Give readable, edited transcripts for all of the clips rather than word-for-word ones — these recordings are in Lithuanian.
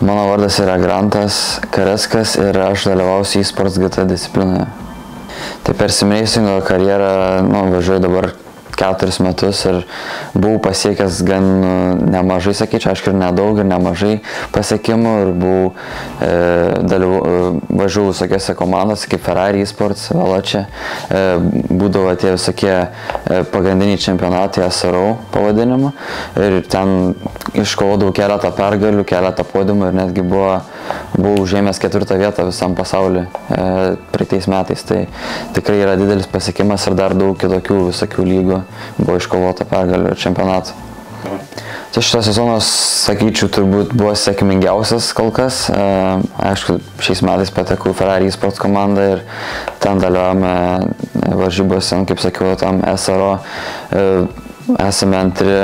Mano vardas yra Grantas Kareskas ir aš dalyvausiu e-sports GT disciplinoje. Tai per simreisingo karjerą važiuoju dabar 4 metus ir buvau pasiekęs gan nemažai, sakyčiau, aišku, ir nedaug, ir nemažai pasiekimų, ir važiavau visokiose komandose, kaip Ferrari e-sports, Veloce, būdavo tie visokie pagrindiniai čempionatai SRO pavadinimu, ir ten iškovodavau keletą pergalių, keletą podiumų ir netgi buvau užėmęs 4. vietą visam pasauliu praeitais metais. Tai tikrai yra didelis pasiekimas ir dar daug kitokių visokių lygų buvo iškovota pergalių ir čempionatų. Tai šitas sezonas, sakyčiau, turbūt buvo sėkmingiausias kol kas. Aišku, šiais metais patekau į Ferrari e-sports komandą ir ten dalyvavome varžybose, kaip sakiau, tam SRO. Esame antri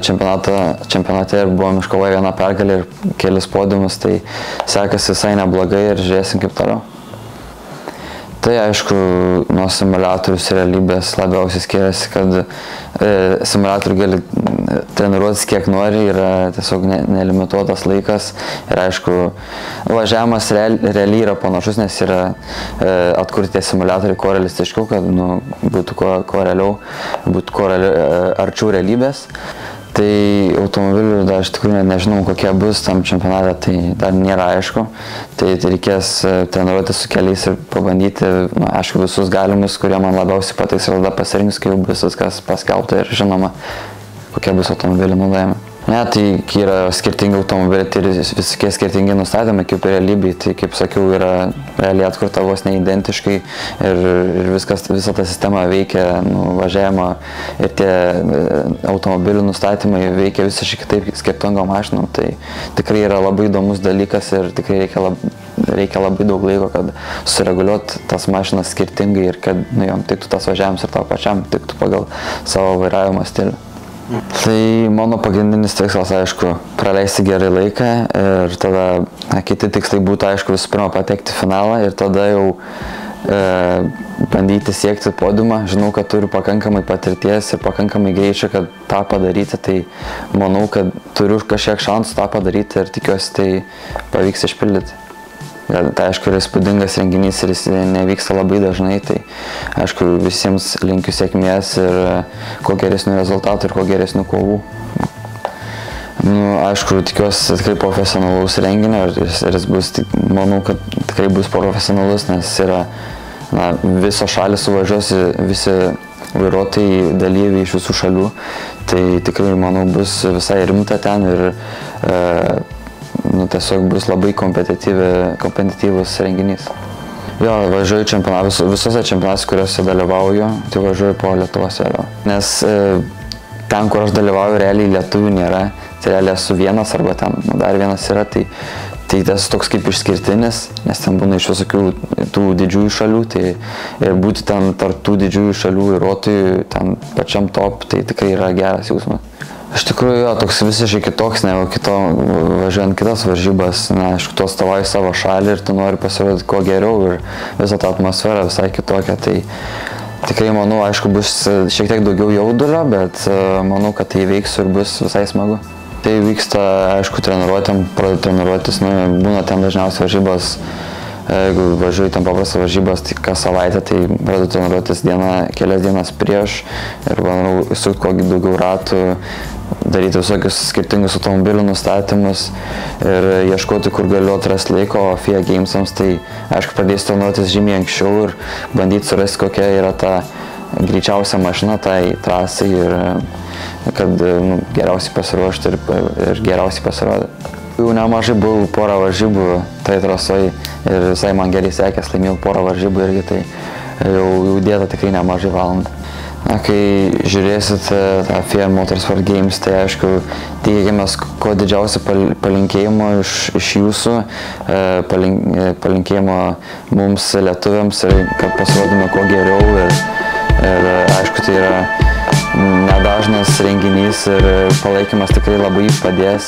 čempionate ir buvom iškovoję 1 pergalę ir kelis podiumus, tai sekasi visai neblogai ir žiūrėsim kaip toliau. Tai aišku, nuo simuliatorius ir realybės labiausiai skiriasi, kad simuliatorių gali treniruotis kiek nori, yra tiesiog nelimituotas laikas ir aišku, važiavimas realiai yra panašus, nes yra atkurti tie simuliatoriai kuo realistiškiau, kad būtų kuo realiau, būtų kuo arčiau realybės. Tai automobilių dar iš tikrųjų nežinau, kokie bus tam čempionate, tai dar nėra aišku. Tai reikės treniruoti su keliais ir pabandyti, aišku, visus galimus, kurie man labiausiai patiks, ir tada pasirinks, kai jau bus viskas paskelbta ir žinoma, kokie bus automobilių naudojami. Ne, tai yra skirtingi automobiliai, tai visokie skirtingi nustatymai kaip realybėj, tai kaip sakiau, yra realiai atkurta vos neidentiškai ir visa ta sistema veikia važiavimo ir tie automobilių nustatymai veikia visiškai kitaip skirtingom mašinom, tai tikrai yra labai įdomus dalykas ir tikrai reikia labai daug laiko, kad sureguliuoti tas mašinas skirtingai ir kad jom tiktų tas važiavimas ir tau pačiam tiktų pagal savo vairavimo stilių. Tai mano pagrindinis tikslas, aišku, praleisti gerai laiką ir tada kiti tikslai būtų, aišku, visų pirma patekti į finalą ir tada jau bandyti siekti podiumą. Žinau, kad turiu pakankamai patirties ir pakankamai greičio, kad tą padaryti, tai manau, kad turiu kažkiek šansų tą padaryti ir tikiuosi tai pavyks išpildyti. Tai aišku, yra įspūdingas renginys ir jis nevyksta labai dažnai, tai aišku, visiems linkiu sėkmės ir kuo geresnių rezultatų ir kuo geresnių kovų. Aišku, tikiuosi tikrai profesionalaus renginio ir jis bus, manau, kad tikrai bus profesionalus, nes yra visos šalys suvažiuosi, visi vairuotojai, dalyviai iš visų šalių, tai tikrai, manau, bus visai rimta ten ir tiesiog bus labai kompetityvus renginys. Jo, važiuoju visose čempionatuose, kuriuose dalyvauju, tai važiuoju po Lietuvos vėliavą. Nes ten, kur aš dalyvauju, realiai lietuvių nėra, tai realiai esu vienas arba ten dar vienas yra, tai tas toks kaip išskirtinis, nes ten būna iš visokių tų didžiųjų šalių, tai ir būti ten tarp tų didžiųjų šalių vairuotojų, ten pačiam top, tai tikrai yra geras jausmas. Iš tikrųjų, jo, toks visiškai kitoks, negu važiuojant kitas varžybas, aišku, tu atstovauji savo šalį ir tu nori pasirodyti kuo geriau ir visą tą atmosferą visai kitokią, tai tikrai, manau, aišku, bus šiek tiek daugiau jaudulio, bet manau, kad tai veiks ir bus visai smagu. Tai vyksta, aišku, pradedu treniruotis, būna ten dažniausiai varžybos, jeigu važiuoju ten paprastas varžybas, tai kas savaitę, tai pradedu treniruotis kelias dienas prieš ir manau, sukti kuo daugiau ratų, daryti visokius skirtingus automobilių nustatymus ir ieškoti, kur galiu atrasti laiko, o FIA Gamesams, tai aišku, pradėsiu treniruotis žymiai anksčiau ir bandyti surasti, kokia yra ta greičiausia mašina tai trasai ir kad geriausiai pasiruošti ir geriausiai pasirodyti. Jau nemažai buvau porą varžybų tai trasoj ir visai man gerai sekės, laimėjau porą varžybų irgi, tai jau dėta tikrai nemažai valandų. Kai žiūrėsit tą FIA Motorsport Games, tai aišku, tikėkimės kuo didžiausią palinkėjimo iš jūsų, palinkėjimo mums lietuviams ir kad pasirodyme kuo geriau ir aišku, tai yra nedažnas renginys ir palaikymas tikrai labai padės.